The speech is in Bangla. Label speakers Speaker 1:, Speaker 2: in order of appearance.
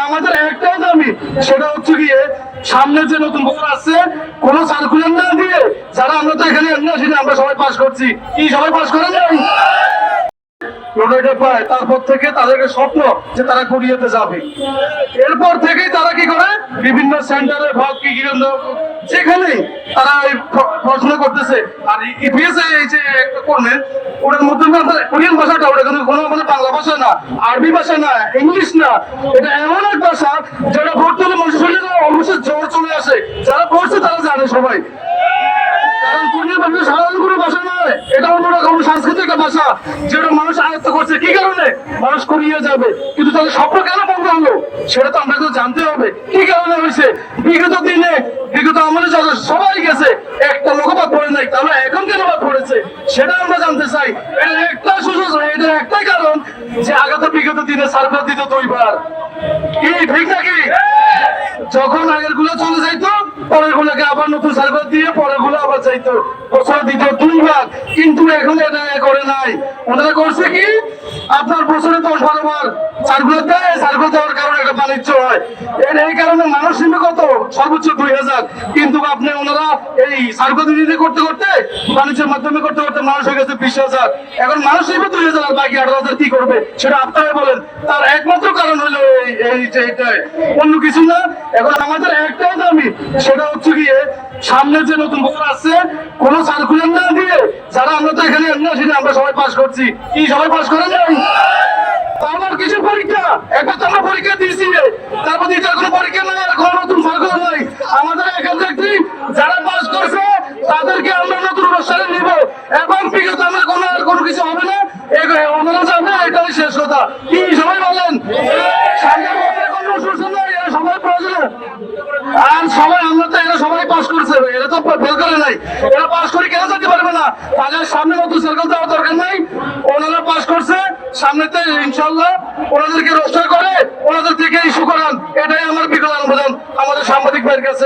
Speaker 1: আমাদের একটাই দাবি, সেটা হচ্ছে গিয়ে সামনে যে নতুন বছর আসছে কোনো সার্কুলার না দিয়ে যারা আমরা তো এখানে এমনি আসিনি, আমরা সবাই পাস করছি, কি সবাই পাস করে নাই? পায় তারপর থেকে তাদেরকে স্বপ্ন যে তারা কোরিয়াতে যাবে। এরপর থেকেই তারা কি করে বিভিন্ন সেন্টারে ভাগ কি যেখানে তারা পড়াশোনা করতেছে। আর ইপিএস এই যে একটা করবেন ওটার মধ্যে কোরিয়ান ভাষাটা ওটা কিন্তু কোনো আমাদের বাংলা ভাষা না, আরবি ভাষা না, ইংলিশ না, এটা এমন এক ভাষা যেটা পড়তে হলে মানুষের শরীরে অবশ্যই জ্বর চলে আসে। যারা পড়ছে তারা জানে সবাই, কারণ কোরিয়ান ভাষা সাধারণ কোনো ভাষা নয়, এটা অন্যরকম সাংস্কৃতিক ভাষা যেটা মানুষ আয়ত্ত করছে। কি কারণে মানুষ কোরিয়া যাবে, কিন্তু তাদের স্বপ্ন কেন বন্ধ হলো সেটা তো আমরা জানতে হবে। কি কারণে হয়েছে? বিগত দিনে বিগত আমলে সবাই গেছে, একটা লোক বাদ পড়ে নাই, তাহলে এখন কেন বাদ পড়েছে সেটা আমরা জানতে চাই। এটা একটা সুযোগ, এটা একটাই কারণ যে আগত বিগত দিনে সার্কুলার দিত 2 বার। কি ঠিক নাকি? যখন আগের গুলো চলে যাইতো পরের গুলোকে আবার নতুন সার্কুলার দিয়ে পরের গুলো আবার যাইতো, বছর দিত 2 বার। কিন্তু এখন এটা করে নাই, ওনারা করছে কি আপনার বছরে 10-12 বার সার্কুলার দেয়। সার্কুলার দেওয়ার কারণে একটা বাণিজ্য হয়, এই কারণে মানুষ নিবে কত সর্বোচ্চ 2000, কিন্তু আপনি ওনারা এই সার্কুলার করতে করতে বাণিজ্যের মাধ্যমে করতে করতে মানুষ হয়ে গেছে 20,000। এখন মানুষ নিবে 2000 আর বাকি 18,000 কি করবে সেটা আপনারা বলেন। তার একমাত্র কারণ হলো এই যে এটাই, অন্য কিছু না। এখন আমাদের একটাই দাবি, সেটা হচ্ছে গিয়ে সামনে যে নতুন বছর আসছে কোনো সার্কুলার না দিয়ে যারা আমরা তো এখানে এমনি আসিনি, আমরা সবাই পাস করছি, কি সবাই পাস করে নাই? আমার কিছু পরীক্ষা একটা তো আমরা পরীক্ষা দিয়েছি, তারপর দ্বিতীয় কোনো পরীক্ষা নাই, আর কোনো নতুন সার্কুলার নাই। আমাদের এখান থেকে যারা পাস করছে তাদেরকে আমরা নতুন অনুষ্ঠানে নিব, এবং বিগত আমার কোনো কিছু হবে না, ওনারা যাবে, এটাই শেষ কথা। কি সবাই বলেন? কোনো অনুষ্ঠান নাই, সবাই প্রয়োজন। আর সবাই আমরা তো এরা সবাই পাস করছে, এরা তো ফেল করে নাই, এরা পাস করে কেন যেতে পারবে না? তাদের সামনে নতুন সার্কেল দেওয়ার দরকার নাই, ওনারা পাস করছে, সামনেতে ইনশাল্লাহ ওনাদেরকে রোস্টার করে ওনাদের থেকে ইস্যু করান, এটাই আমার বিকল্প আবেদন আমাদের সাংবাদিক ভাইয়ের কাছে।